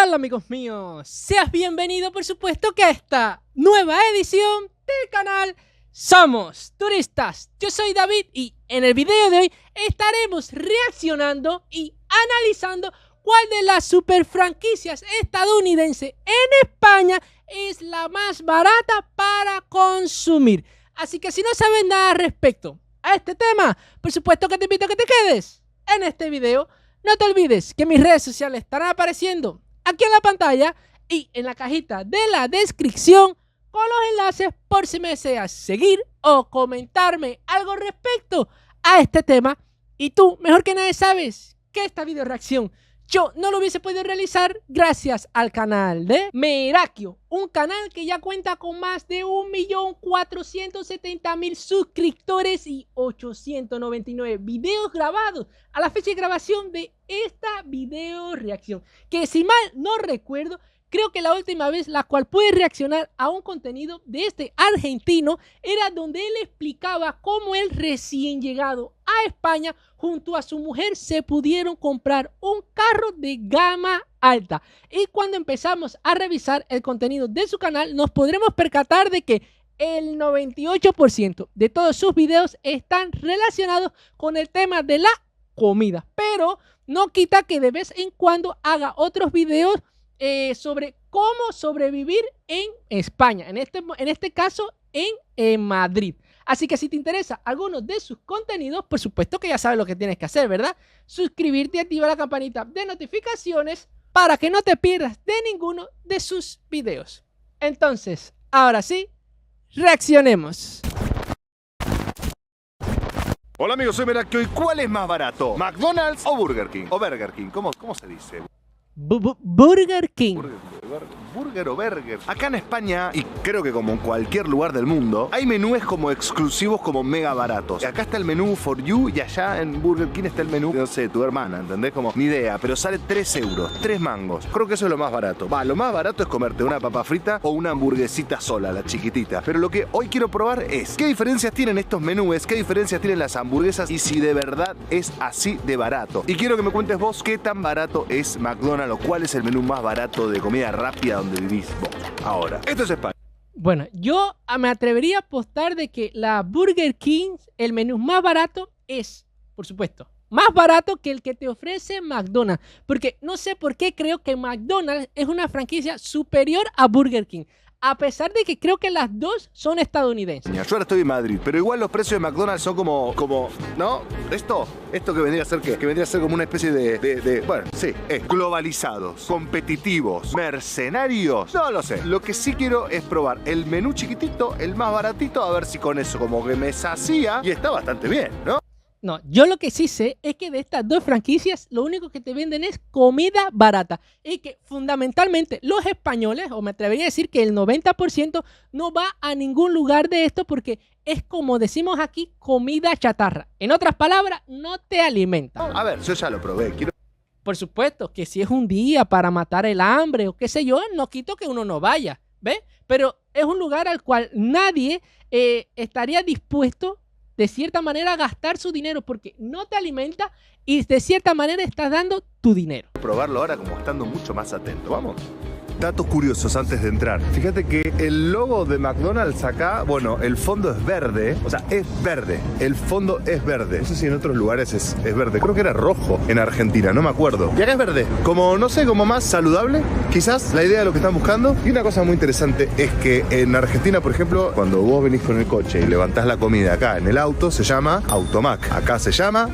tal, amigos míos? Seas bienvenido, por supuesto, que a esta nueva edición del canal Somos Turistas. Yo soy David y en el video de hoy estaremos reaccionando y analizando cuál de las super franquicias estadounidenses en España es la más barata para consumir. Así que si no sabes nada respecto a este tema, por supuesto que te invito a que te quedes en este video. No te olvides que mis redes sociales estarán apareciendo aquí en la pantalla y en la cajita de la descripción con los enlaces por si me deseas seguir o comentarme algo respecto a este tema. Y tú, mejor que nadie, sabes que esta video reacción yo no lo hubiese podido realizar gracias al canal de Merakio, un canal que ya cuenta con más de 1.470.000 suscriptores y 899 videos grabados a la fecha de grabación de esta video reacción, que si mal no recuerdo, creo que la última vez la cual pude reaccionar a un contenido de este argentino era donde él explicaba cómo él recién llegado a España junto a su mujer se pudieron comprar un carro de gama alta. Y cuando empezamos a revisar el contenido de su canal nos podremos percatar de que el 98% de todos sus videos están relacionados con el tema de la comida, pero no quita que de vez en cuando haga otros videos sobre cómo sobrevivir en España, en este caso en Madrid. Así que si te interesa alguno de sus contenidos, por supuesto que ya sabes lo que tienes que hacer, ¿verdad? Suscribirte y activar la campanita de notificaciones para que no te pierdas de ninguno de sus videos. Entonces, ahora sí, reaccionemos. Hola amigos, soy Merakio. ¿Y cuál es más barato? ¿McDonald's o Burger King? ¿O Burger King? ¿Cómo se dice? Burger King. Burger o Burger. Acá en España, y creo que como en cualquier lugar del mundo, hay menúes como exclusivos, como mega baratos. Acá está el menú for you y allá en Burger King está el menú, no sé, tu hermana, ¿entendés? Como, ni idea, pero sale 3 euros, 3 mangos. Creo que eso es lo más barato. Lo más barato es comerte una papa frita o una hamburguesita sola, la chiquitita. Pero lo que hoy quiero probar es qué diferencias tienen estos menúes, qué diferencias tienen las hamburguesas y si de verdad es así de barato. Y quiero que me cuentes vos qué tan barato es McDonald's o cuál es el menú más barato de comida rápida donde vivís vos ahora. Esto es España. Bueno, yo me atrevería a apostar de que la Burger King, el menú más barato es, por supuesto, más barato que el que te ofrece McDonald's. Porque no sé por qué creo que McDonald's es una franquicia superior a Burger King, a pesar de que creo que las dos son estadounidenses. Yo ahora estoy en Madrid, pero igual los precios de McDonald's son como ¿no? Esto que vendría a ser ¿qué? Que vendría a ser como una especie de bueno, sí, globalizados, competitivos, mercenarios, no lo sé. Lo que sí quiero es probar el menú chiquitito, el más baratito, a ver si con eso como que me sacía y está bastante bien, ¿no? No, yo lo que sí sé es que de estas dos franquicias lo único que te venden es comida barata y que fundamentalmente los españoles, o me atrevería a decir que el 90% no va a ningún lugar de esto porque es como decimos aquí, comida chatarra. En otras palabras, no te alimenta. A ver, yo ya lo probé, Por supuesto que si es un día para matar el hambre o qué sé yo, no quito que uno no vaya, ¿ves? Pero es un lugar al cual nadie estaría dispuesto de cierta manera gastar su dinero porque no te alimenta y de cierta manera estás dando tu dinero. Probarlo ahora como estando mucho más atento, vamos. Datos curiosos antes de entrar. Fíjate que el logo de McDonald's acá, bueno, el fondo es verde, o sea, es verde. El fondo es verde. No sé si en otros lugares es verde. Creo que era rojo en Argentina, no me acuerdo. Y acá es verde. Como, no sé, como más saludable, quizás, la idea de lo que están buscando. Y una cosa muy interesante es que en Argentina, por ejemplo, cuando vos venís con el coche y levantás la comida acá en el auto, se llama Automac. Acá se llama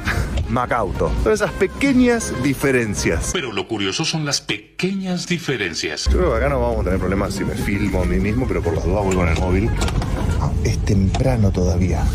Macauto. Son esas pequeñas diferencias. Pero lo curioso son las pequeñas diferencias. Yo creo que acá no vamos a tener problemas si me filmo a mí mismo, pero por las dudas voy con el móvil. Es temprano todavía.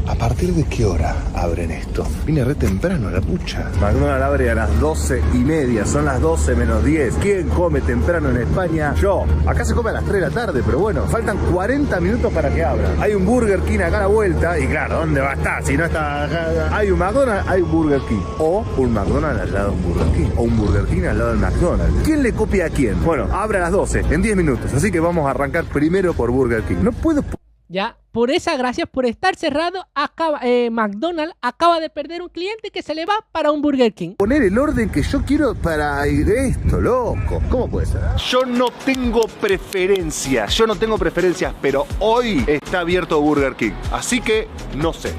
¿A partir de qué hora abren esto? Vine re temprano a la pucha. McDonald's abre a las 12:30, son las 12 menos 10. ¿Quién come temprano en España? Yo. Acá se come a las 3 de la tarde, pero bueno, faltan 40 minutos para que abran. Hay un Burger King acá a la vuelta, y claro, ¿dónde va a estar? Si no está acá, hay un McDonald's, hay un Burger King. O un McDonald's al lado de un Burger King. O un Burger King al lado del McDonald's. ¿Quién le copia a quién? Bueno, abre a las 12, en 10 minutos. Así que vamos a arrancar primero por Burger King. No puedo... Ya, por esa gracias, por estar cerrado, McDonald's acaba de perder un cliente que se le va para un Burger King. Poner el orden que yo quiero para ir esto, loco. ¿Cómo puede ser? Yo no tengo preferencias, pero hoy está abierto Burger King. Así que no sé.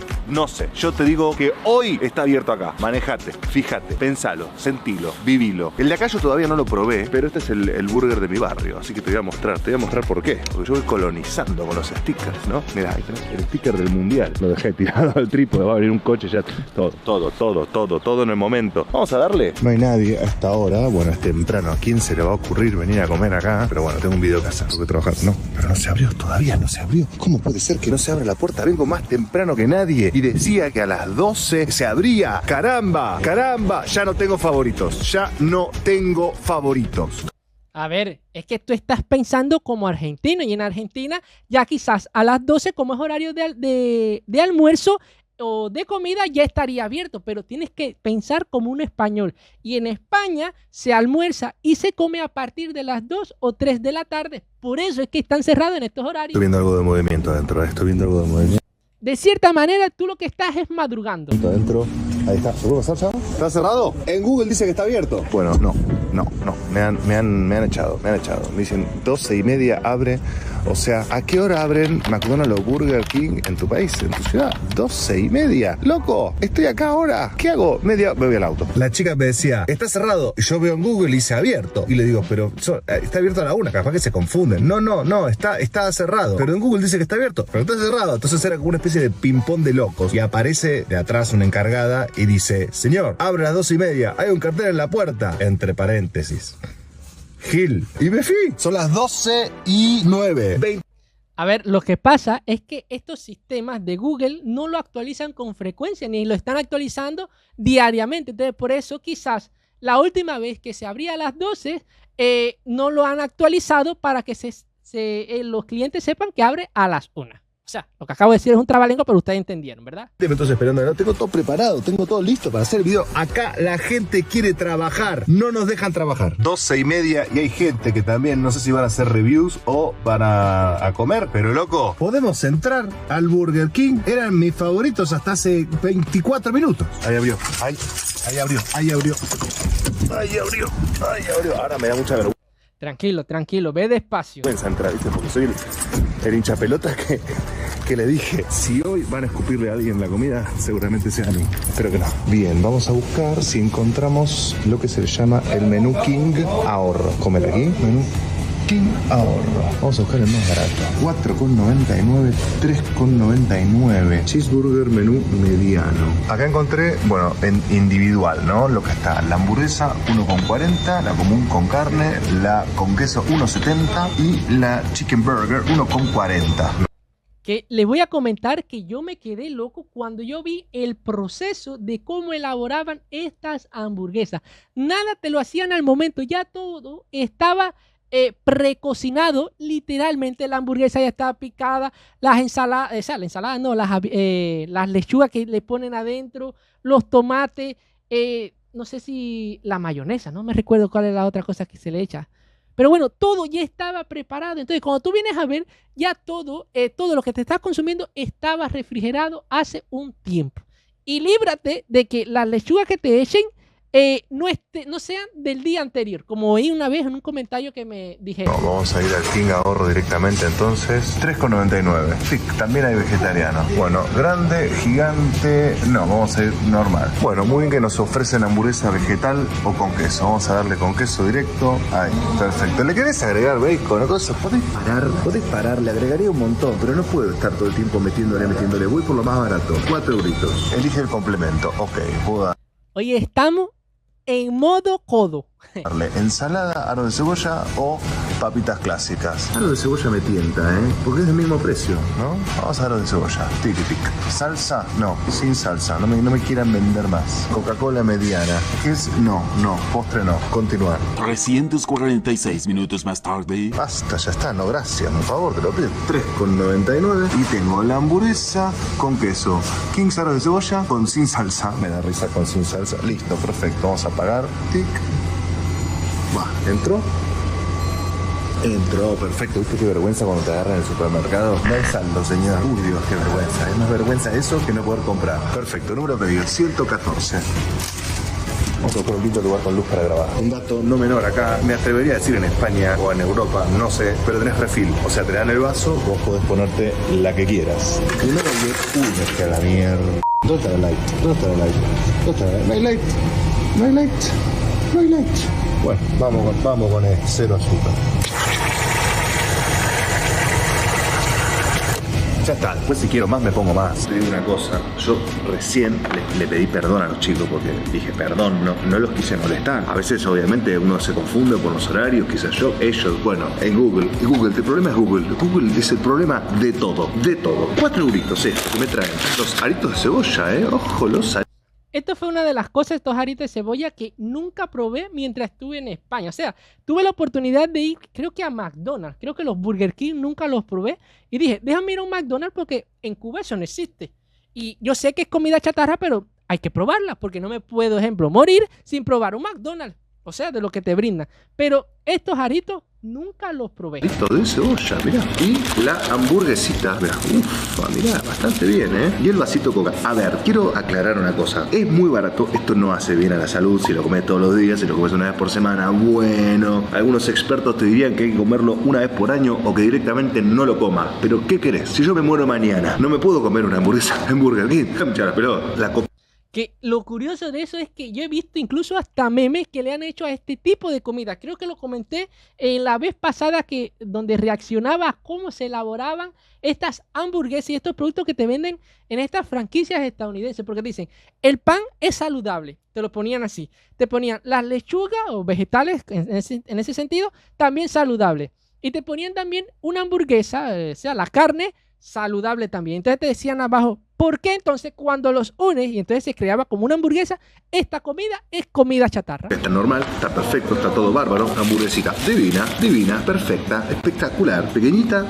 Yo te digo que hoy está abierto acá. Manejate, fíjate, pensalo, sentilo, vivilo. El de acá yo todavía no lo probé, pero este es el burger de mi barrio. Así que te voy a mostrar por qué. Porque yo voy colonizando con los stickers, ¿no? Mirá, ahí tenés el sticker del mundial. Lo dejé tirado al trípode, va a venir un coche ya. Todo en el momento. Vamos a darle. No hay nadie a esta hora. Bueno, es temprano. ¿A quién se le va a ocurrir venir a comer acá? Pero bueno, tengo un video que hacer. Tengo que trabajar. No, pero no se abrió todavía, no se abrió. ¿Cómo puede ser que no se abra la puerta? Vengo más temprano que nadie. Y decía que a las 12 se abría. Caramba, ya no tengo favoritos. A ver, es que tú estás pensando como argentino y en Argentina ya quizás a las 12 como es horario de almuerzo o de comida ya estaría abierto, pero tienes que pensar como un español. Y en España se almuerza y se come a partir de las 2 o 3 de la tarde. Por eso es que están cerrados en estos horarios. Estoy viendo algo de movimiento adentro. De cierta manera, tú lo que estás es madrugando. Adentro, ahí está. ¿Se puede pasar, chavo? ¿Está cerrado? En Google dice que está abierto. Bueno, no. Me han echado. Me dicen 12:30 abre. O sea, ¿a qué hora abren McDonald's o Burger King en tu país, en tu ciudad? 12:30. Loco, estoy acá ahora. ¿Qué hago? Me voy al auto. La chica me decía, está cerrado. Y yo veo en Google y dice abierto. Y le digo, pero está abierto a la 1. Capaz que se confunden. No, está cerrado. Pero en Google dice que está abierto. Pero está cerrado. Entonces era como una especie de ping-pong de locos. Y aparece de atrás una encargada y dice, señor, abre a las 12:30. Hay un cartel en la puerta. Entre paréntesis. Gil. Y me fui. Son las 12:09. A ver, lo que pasa es que estos sistemas de Google no lo actualizan con frecuencia, ni lo están actualizando diariamente. Entonces, por eso quizás la última vez que se abría a las 12, no lo han actualizado para que los clientes sepan que abre a las 1. O sea, lo que acabo de decir es un trabalengua, pero ustedes entendieron, ¿verdad? Me estoy esperando, ¿no? Tengo todo preparado, tengo todo listo para hacer el video. Acá la gente quiere trabajar, no nos dejan trabajar. 12:30 y hay gente que también, no sé si van a hacer reviews o van a comer, pero loco, podemos entrar al Burger King. Eran mis favoritos hasta hace 24 minutos. Ahí abrió. Ahora me da mucha vergüenza. Tranquilo, ve despacio. Entrar, ¿viste? Porque soy el hincha pelota que le dije, si hoy van a escupirle a alguien la comida, seguramente sea a mí. Espero que no. Bien, vamos a buscar si encontramos lo que se le llama el menú King Ahorro. Comer aquí, menú King Ahorro. Vamos a buscar el más barato. 4,99, 3,99. Cheeseburger menú mediano. Acá encontré, bueno, en individual, ¿no? Lo que está, la hamburguesa 1,40, la común con carne, la con queso 1,70 y la chicken burger 1,40. Que le voy a comentar que yo me quedé loco cuando yo vi el proceso de cómo elaboraban estas hamburguesas. Nada te lo hacían al momento, ya todo estaba precocinado, literalmente la hamburguesa ya estaba picada, las ensaladas, la ensalada no, las lechugas que le ponen adentro, los tomates, no sé si la mayonesa, no me recuerdo cuál es la otra cosa que se le echa. Pero bueno, todo ya estaba preparado. Entonces, cuando tú vienes a ver, ya todo lo que te estás consumiendo estaba refrigerado hace un tiempo. Y líbrate de que las lechugas que te echen no sean del día anterior. Como oí una vez en un comentario que me dijeron. No, vamos a ir al King Ahorro directamente entonces. 3,99. Sí, también hay vegetariano. Bueno, grande, gigante. No, vamos a ir normal. Bueno, muy bien que nos ofrecen hamburguesa vegetal o con queso. Vamos a darle con queso directo. Ahí, perfecto. ¿Le querés agregar bacon o cosas? Podés parar, le agregaría un montón, pero no puedo estar todo el tiempo metiéndole. Voy por lo más barato. 4 euritos. Elige el complemento. Ok, puedo Oye, estamos en modo codo. darle ensalada, aro de cebolla o papitas clásicas. Aro de cebolla me tienta, porque es del mismo precio, ¿no? Vamos a aro de cebolla. Tic, tic. Salsa, no, sin salsa. No me quieran vender más. Coca-Cola mediana. ¿Qué es? No. Postre no. Continuar. 346 minutos más tarde. Basta, ya está, no, gracias, por favor, te lo pido. 3,99 y tengo la hamburguesa con queso. King's aro de cebolla con sin salsa. Me da risa con sin salsa. Listo, perfecto. Vamos a pagar. Tic. Va, entró. Entró, perfecto. ¿Viste qué vergüenza cuando te agarran en el supermercado? No hay saldo, señor. Uy, Dios, qué vergüenza. Es más vergüenza eso que no poder comprar. Perfecto, número de pedido 114. Vamos a buscar un lindo lugar con luz para grabar. Un dato no menor acá, me atrevería a decir en España o en Europa, no sé, pero tenés refil. O sea, te dan el vaso, vos podés ponerte la que quieras. Primero es que a la mierda. ¿Dónde está el light? ¿Dónde está el light? ¿Dónde está el light? No hay light. No hay light. No hay light. Bueno, vamos con el cero azúcar. Ya está, después si quiero más me pongo más. Te digo una cosa, yo recién le pedí perdón a los chicos porque dije perdón, no los quise molestar. A veces obviamente uno se confunde por los horarios, quizás yo, ellos, bueno, en Google, el problema es Google. Google es el problema de todo, de todo. 4 euritos esto que me traen. Los aritos de cebolla, ojo, los aritos. Esto fue una de las cosas, estos aritos de cebolla, que nunca probé mientras estuve en España. O sea, tuve la oportunidad de ir, creo que a McDonald's. Creo que los Burger King nunca los probé. Y dije, déjame ir a un McDonald's porque en Cuba eso no existe. Y yo sé que es comida chatarra, pero hay que probarla porque no me puedo, ejemplo, morir sin probar un McDonald's. O sea, de lo que te brindan. Pero estos aritos nunca los probé. Aritos de cebolla, mirá. Y la hamburguesita, mirá. Ufa, mirá, bastante bien, Y el vasito coca. A ver, quiero aclarar una cosa. Es muy barato. Esto no hace bien a la salud si lo comes todos los días, si lo comes una vez por semana. Bueno, algunos expertos te dirían que hay que comerlo una vez por año o que directamente no lo comas. Pero, ¿qué querés? Si yo me muero mañana, no me puedo comer una hamburguesa en Burger King. Déjame echar la pelota. La Que lo curioso de eso es que yo he visto incluso hasta memes que le han hecho a este tipo de comida. Creo que lo comenté en la vez pasada donde reaccionaba a cómo se elaboraban estas hamburguesas y estos productos que te venden en estas franquicias estadounidenses. Porque dicen, el pan es saludable. Te lo ponían así. Te ponían las lechugas o vegetales en ese sentido, también saludable. Y te ponían también una hamburguesa, o sea, la carne saludable también. Entonces te decían abajo, ¿por qué entonces cuando los unes y entonces se creaba como una hamburguesa, esta comida es comida chatarra? Está normal, está perfecto, está todo bárbaro. Una hamburguesita divina, perfecta, espectacular, pequeñita,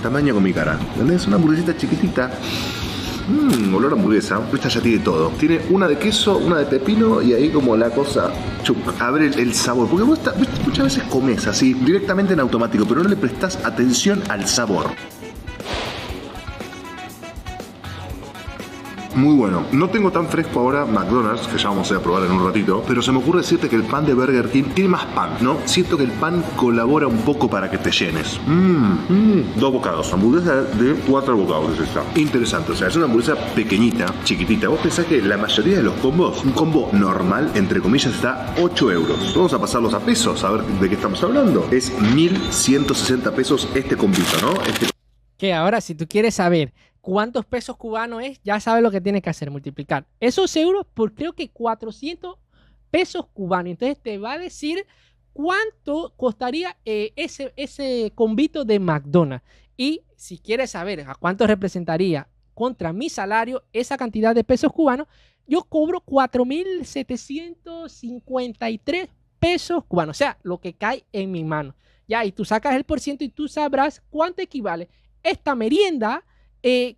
tamaño con mi cara. ¿Entendés? Una hamburguesita chiquitita. Olor a hamburguesa. Esta ya tiene todo. Tiene una de queso, una de pepino y ahí como la cosa abre el sabor. Porque vos muchas veces comes así, directamente en automático, pero no le prestás atención al sabor. Muy bueno. No tengo tan fresco ahora McDonald's, que ya vamos a ir a probar en un ratito, pero se me ocurre decirte que el pan de Burger King tiene más pan, ¿no? Siento que el pan colabora un poco para que te llenes. 2 bocados. Hamburguesa de 4 bocados es esta. Interesante, o sea, es una hamburguesa pequeñita, chiquitita. Vos pensás que la mayoría de los combos, un combo normal, entre comillas, está 8 euros. Vamos a pasarlos a pesos, a ver de qué estamos hablando. Es 1.160 pesos este combito, ¿no? Que ahora, si tú quieres saber cuántos pesos cubanos es, ya sabes lo que tienes que hacer, multiplicar esos euros por creo que 400 pesos cubanos. Entonces te va a decir cuánto costaría ese combito de McDonald's. Y si quieres saber a cuánto representaría contra mi salario esa cantidad de pesos cubanos, yo cobro 4.753 pesos cubanos. O sea, lo que cae en mi mano. Ya, y tú sacas el porciento y tú sabrás cuánto equivale esta merienda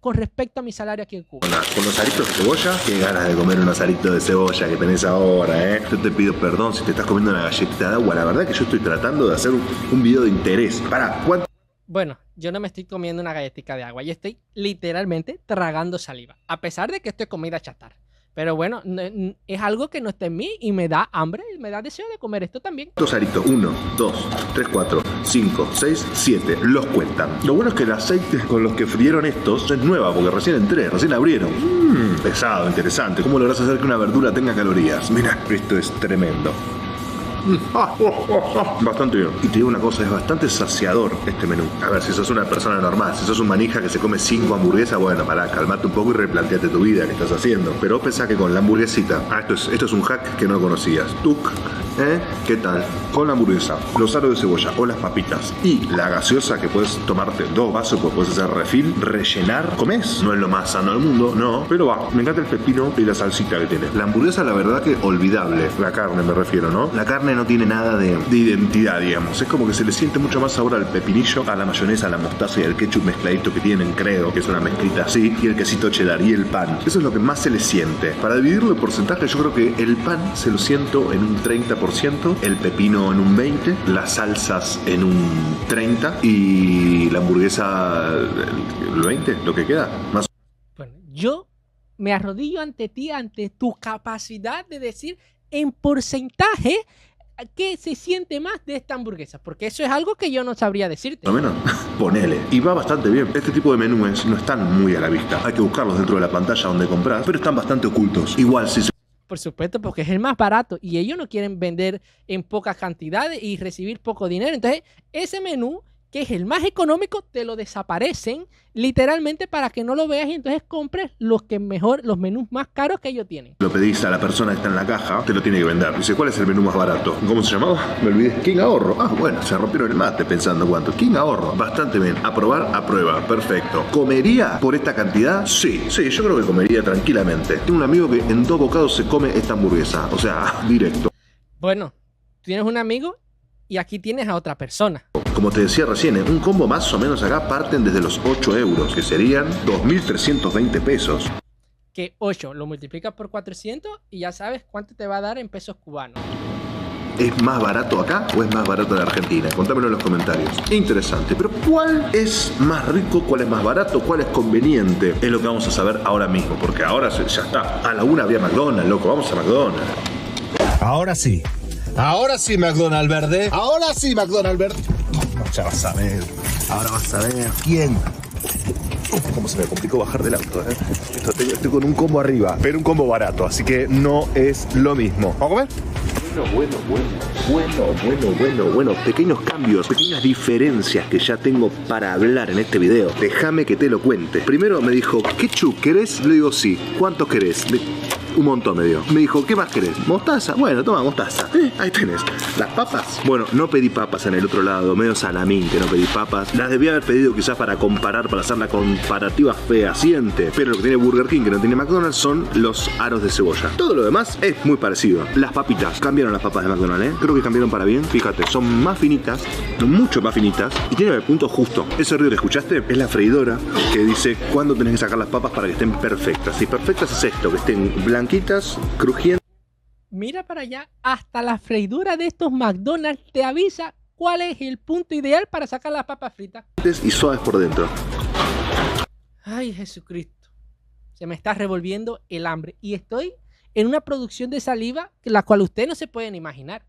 con respecto a mi salario aquí en Cuba. Con los aritos de cebolla, qué ganas de comer unos aritos de cebolla que tenés ahora, Yo te pido perdón si te estás comiendo una galletita de agua. La verdad que yo estoy tratando de hacer un video de interés. ¿Cuánto? Bueno, yo no me estoy comiendo una galletita de agua. Yo estoy literalmente tragando saliva. A pesar de que esto es comida chatarra. Pero bueno, es algo que no está en mí y me da hambre y me da deseo de comer esto también. Estos aritos, 1, 2, 3, 4, 5, 6, 7, los cuentan. Lo bueno es que el aceite con los que frieron estos es nueva porque recién entré, recién abrieron. Pesado, interesante. ¿Cómo lográs hacer que una verdura tenga calorías? Mira, esto es tremendo. Bastante bien. Y te digo una cosa, es bastante saciador este menú. A ver, si sos una persona normal, si sos un manija que se come 5 hamburguesas, bueno, pará, calmate un poco y replanteate tu vida, que estás haciendo. Pero pensá que con la hamburguesita, esto es un hack que no conocías. Tuc, ¿qué tal? Con la hamburguesa, los aros de cebolla o las papitas y la gaseosa que puedes tomarte 2 vasos, porque puedes hacer refil, rellenar, comés. No es lo más sano del mundo, no, pero va. Me encanta el pepino y la salsita que tiene. La hamburguesa, la verdad que olvidable. La carne me refiero, ¿no? La carne no tiene nada de identidad, digamos. Es como que se le siente mucho más sabor al pepinillo, a la mayonesa, a la mostaza y al ketchup mezcladito que tienen, creo, que es una mezclita así, y el quesito cheddar y el pan. Eso es lo que más se le siente. Para dividirlo en porcentaje, yo creo que el pan se lo siento en un 30%, 30%, el pepino en un 20%, las salsas en un 30% y la hamburguesa el 20%, lo que queda. Más. Bueno, yo me arrodillo ante ti, ante tu capacidad de decir en porcentaje qué se siente más de esta hamburguesa, porque eso es algo que yo no sabría decirte. Lo menos, ponele. Y va bastante bien. Este tipo de menúes no están muy a la vista. Hay que buscarlos dentro de la pantalla donde comprar, pero están bastante ocultos. Igual si se... Por supuesto, porque es el más barato y ellos no quieren vender en pocas cantidades y recibir poco dinero. Entonces, ese menú, que es el más económico, te lo desaparecen literalmente para que no lo veas y entonces compres los menús más caros que ellos tienen. Lo pedís a la persona que está en la caja, te lo tiene que vender. Dice, ¿cuál es el menú más barato? ¿Cómo se llamaba? Me olvidé. King Ahorro. Ah, bueno, se rompieron el mate pensando cuánto. King Ahorro. Bastante bien. Aprobar, aprueba. Perfecto. ¿Comería por esta cantidad? Sí, yo creo que comería tranquilamente. Tengo un amigo que en 2 bocados se come esta hamburguesa. O sea, directo. Bueno, tienes un amigo y aquí tienes a otra persona. Como te decía recién, un combo más o menos acá parten desde los 8 euros, que serían 2.320 pesos. Que 8 lo multiplicas por 400 y ya sabes cuánto te va a dar en pesos cubanos. ¿Es más barato acá o es más barato en Argentina? Contámelo en los comentarios. Interesante, pero ¿cuál es más rico? ¿Cuál es más barato? ¿Cuál es conveniente? Es lo que vamos a saber ahora mismo, porque ahora ya está. A la 1 había McDonald's, loco, vamos a McDonald's. Ahora sí. Ahora sí, McDonald's verde. Ahora sí, McDonald's verde. Ya vas a ver. Ahora vas a ver quién. Cómo se me complicó bajar del auto, ¿eh? Estoy con un combo arriba, pero un combo barato, así que no es lo mismo. ¿Vamos a comer? Bueno. Pequeños cambios, pequeñas diferencias que ya tengo para hablar en este video. Déjame que te lo cuente. Primero me dijo, ¿ketchup querés? Le digo, sí. ¿Cuántos querés? Un montón me dio. Me dijo, ¿qué más querés? ¿Mostaza? Bueno, toma mostaza. Ahí tenés. Las papas. Bueno, no pedí papas en el otro lado. Medio salamín que no pedí papas. Las debía haber pedido quizás para comparar, para hacer la comparativa fehaciente. Pero lo que tiene Burger King, que no tiene McDonald's, son los aros de cebolla. Todo lo demás es muy parecido. Las papitas. Cambiaron las papas de McDonald's, ¿eh? Creo que cambiaron para bien. Fíjate, son más finitas. Mucho más finitas. Y tienen el punto justo. Ese ruido que escuchaste es la freidora que dice cuándo tenés que sacar las papas para que estén perfectas. Y perfectas es esto, que estén blanquitas, crujientes. Mira para allá, hasta la freidura de estos McDonald's te avisa cuál es el punto ideal para sacar las papas fritas. Y suaves por dentro. Ay, Jesucristo. Se me está revolviendo el hambre y estoy en una producción de saliva la cual ustedes no se pueden imaginar.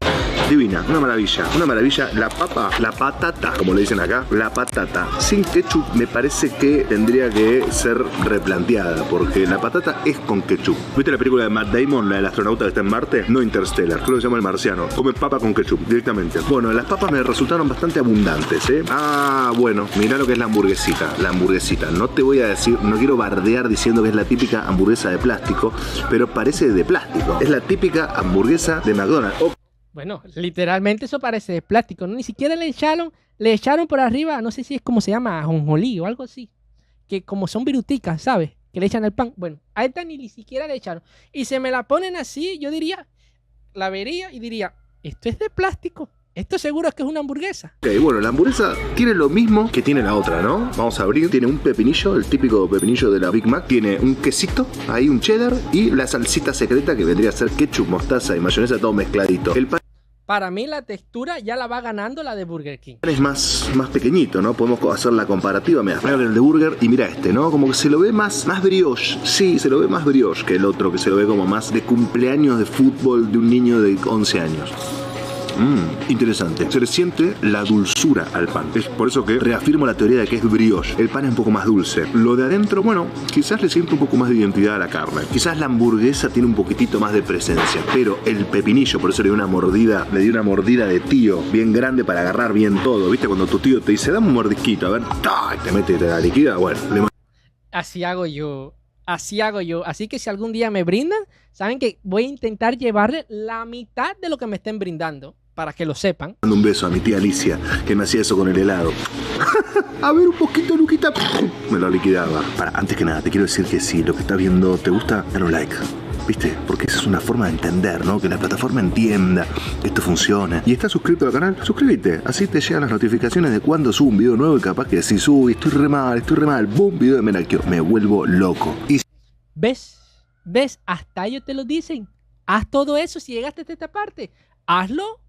Divina, una maravilla. La papa, la patata, como le dicen acá, la patata sin ketchup me parece que tendría que ser replanteada, porque la patata es con ketchup. ¿Viste la película de Matt Damon, la del astronauta que está en Marte? No Interstellar, creo que se llama El Marciano. Come papa con ketchup directamente. Bueno, las papas me resultaron bastante abundantes, ¿eh? Ah, bueno, mirá lo que es la hamburguesita. La hamburguesita, no te voy a decir, no quiero bardear diciendo que es la típica hamburguesa de plástico, pero parece de plástico. Es la típica hamburguesa de McDonald's. Bueno, literalmente eso parece de plástico, ¿no? Ni siquiera le echaron por arriba, no sé si es como se llama, ajonjolí o algo así. Que como son viruticas, ¿sabes? Que le echan al pan. Bueno, a esta ni siquiera le echaron. Y se me la ponen así, yo diría, la vería y diría, esto es de plástico. Esto seguro es que es una hamburguesa. Ok, bueno, la hamburguesa tiene lo mismo que tiene la otra, ¿no? Vamos a abrir. Tiene un pepinillo, el típico pepinillo de la Big Mac. Tiene un quesito, ahí un cheddar y la salsita secreta que vendría a ser ketchup, mostaza y mayonesa, todo mezcladito. El pan Para mí la textura ya la va ganando la de Burger King. es más pequeñito, ¿no? Podemos hacer la comparativa. Mira, el de Burger y mira este, ¿no? Como que se lo ve más brioche. Sí, se lo ve más brioche que el otro, que se lo ve como más de cumpleaños de fútbol de un niño de 11 años. Interesante. Se le siente la dulzura al pan. Es por eso que reafirmo la teoría de que es brioche. El pan es un poco más dulce. Lo de adentro, bueno, quizás le siento un poco más de identidad a la carne. Quizás la hamburguesa tiene un poquitito más de presencia. Pero el pepinillo, por eso le di una mordida de tío, bien grande para agarrar bien todo. ¿Viste? Cuando tu tío te dice, dame un mordisquito, a ver, ¡ay! Te mete la liquida, bueno, Así hago yo. Así que si algún día me brindan, saben que voy a intentar llevarle la mitad de lo que me estén brindando. Para que lo sepan. Mando un beso a mi tía Alicia, que me hacía eso con el helado. A ver, un poquito, Luquita. Me lo liquidaba. Antes que nada, te quiero decir que si lo que estás viendo te gusta, dale un like. ¿Viste? Porque esa es una forma de entender, ¿no? Que la plataforma entienda que esto funciona. ¿Y estás suscrito al canal? Suscríbete. Así te llegan las notificaciones de cuando subo un video nuevo y capaz que decís, uy, estoy re mal. Boom, video de Menakio. Me vuelvo loco. Y... ¿Ves? Hasta ellos te lo dicen. Haz todo eso si llegaste hasta esta parte. hazlo,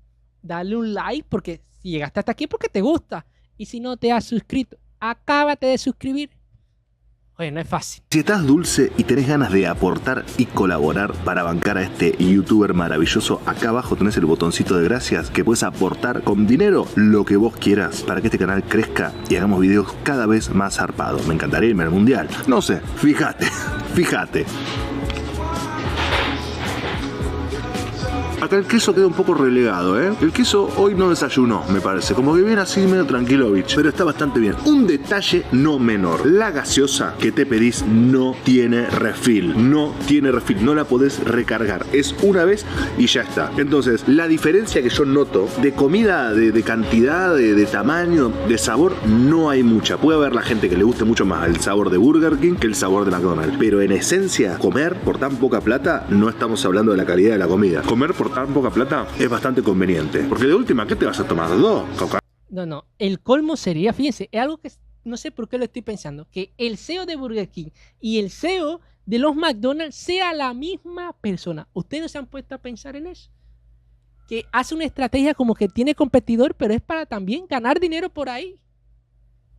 dale un like, porque si llegaste hasta aquí porque te gusta. Y si no te has suscrito, acábate de suscribir. Oye, no es fácil. Si estás dulce y tenés ganas de aportar y colaborar para bancar a este youtuber maravilloso, acá abajo tenés el botoncito de gracias que puedes aportar con dinero lo que vos quieras para que este canal crezca y hagamos videos cada vez más zarpados. Me encantaría irme al mundial. No sé, fíjate, fíjate. Acá el queso queda un poco relegado, ¿eh? El queso hoy no desayunó, me parece. Como que viene así medio tranquilovich, pero está bastante bien. Un detalle no menor. La gaseosa que te pedís no tiene refill. No tiene refill. No la podés recargar. Es una vez y ya está. Entonces, la diferencia que yo noto de comida, de cantidad, de tamaño, de sabor, no hay mucha. Puede haber la gente que le guste mucho más el sabor de Burger King que el sabor de McDonald's. Pero en esencia, comer por tan poca plata, no estamos hablando de la calidad de la comida. Comer por tan poca plata es bastante conveniente. Porque de última, ¿qué te vas a tomar? ¿2? No. El colmo sería, fíjense, es algo que no sé por qué lo estoy pensando, que el CEO de Burger King y el CEO de los McDonald's sea la misma persona. ¿Ustedes no se han puesto a pensar en eso? Que hace una estrategia como que tiene competidor, pero es para también ganar dinero por ahí.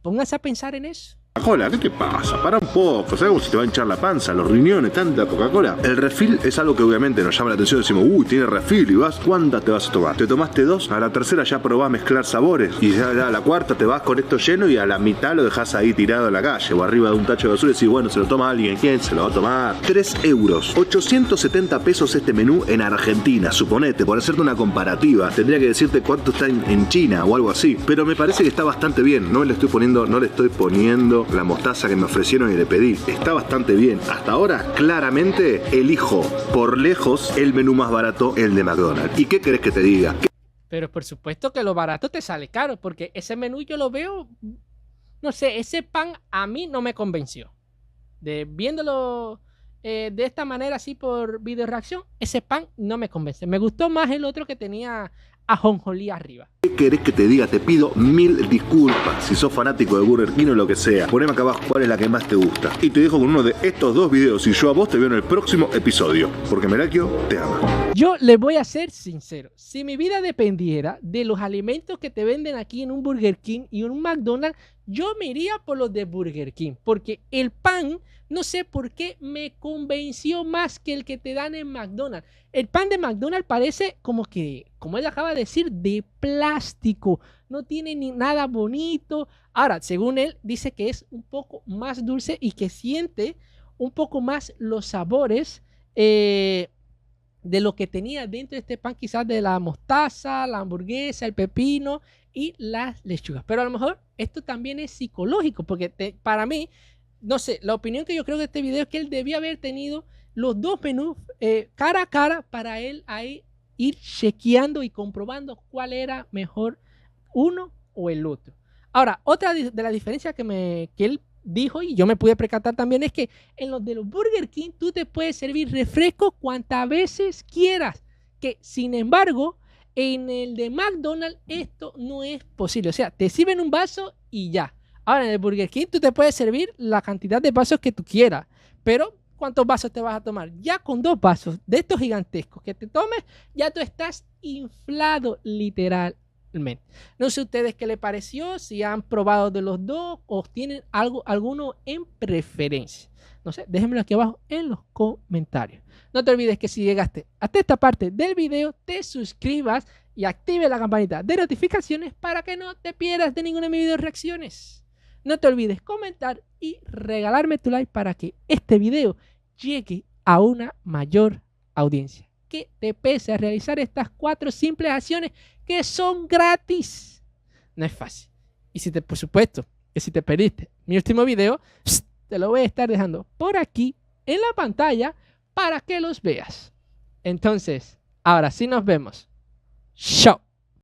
Pónganse a pensar en eso. Coca-Cola, ¿qué te pasa? Para un poco, ¿sabes cómo se te va a hinchar la panza, los riñones, tanta Coca-Cola? El refill es algo que obviamente nos llama la atención, decimos, uy, tiene refill, y vas, ¿cuántas te vas a tomar? Te tomaste 2, a la tercera ya probás mezclar sabores, y ya a la cuarta te vas con esto lleno y a la mitad lo dejas ahí tirado en la calle, o arriba de un tacho de basura y decís, bueno, se lo toma alguien, ¿quién se lo va a tomar? 3 euros, 870 pesos este menú en Argentina, suponete, por hacerte una comparativa, tendría que decirte cuánto está en China o algo así, pero me parece que está bastante bien, no le estoy poniendo la mostaza que me ofrecieron y le pedí. Está bastante bien. Hasta ahora, claramente, elijo por lejos el menú más barato, el de McDonald's. ¿Y qué querés que te diga? Pero por supuesto que lo barato te sale caro, porque ese menú yo lo veo, no sé, ese pan a mí no me convenció. Viéndolo de esta manera así por video reacción, ese pan no me convence. Me gustó más el otro que tenía ajonjolí arriba. ¿Qué querés que te diga? Te pido 1000 disculpas. Si sos fanático de Burger King o lo que sea, poneme acá abajo cuál es la que más te gusta. Y te dejo con uno de estos 2 videos y yo a vos te veo en el próximo episodio. Porque Merakio te ama. Yo le voy a ser sincero. Si mi vida dependiera de los alimentos que te venden aquí en un Burger King y en un McDonald's, yo me iría por los de Burger King. Porque el pan, no sé por qué, me convenció más que el que te dan en McDonald's. El pan de McDonald's parece como que, como él acaba de decir, de plástico. No tiene ni nada bonito. Ahora, según él, dice que es un poco más dulce y que siente un poco más los sabores de lo que tenía dentro de este pan, quizás de la mostaza, la hamburguesa, el pepino y las lechugas. Pero a lo mejor esto también es psicológico, porque para mí, no sé, la opinión que yo creo de este video es que él debía haber tenido los 2 menús cara a cara para él ahí ir chequeando y comprobando cuál era mejor uno o el otro. Ahora, otra de las diferencias que él dijo y yo me pude percatar también es que en los de los Burger King tú te puedes servir refresco cuantas veces quieras, que sin embargo en el de McDonald's esto no es posible. O sea, te sirven un vaso y ya. Ahora en el Burger King tú te puedes servir la cantidad de vasos que tú quieras, pero ¿cuántos vasos te vas a tomar? Ya con 2 vasos de estos gigantescos que te tomes, ya tú estás inflado literalmente. No sé ustedes qué les pareció, si han probado de los 2 o tienen alguno en preferencia. No sé, déjenmelo aquí abajo en los comentarios. No te olvides que si llegaste hasta esta parte del video, te suscribas y active la campanita de notificaciones para que no te pierdas de ninguna de mis video reacciones. No te olvides comentar y regalarme tu like para que este video llegue a una mayor audiencia. Que te pese a realizar estas 4 simples acciones que son gratis. No es fácil. Y por supuesto, que si te perdiste mi último video, te lo voy a estar dejando por aquí en la pantalla para que los veas. Entonces, ahora sí nos vemos. Chao.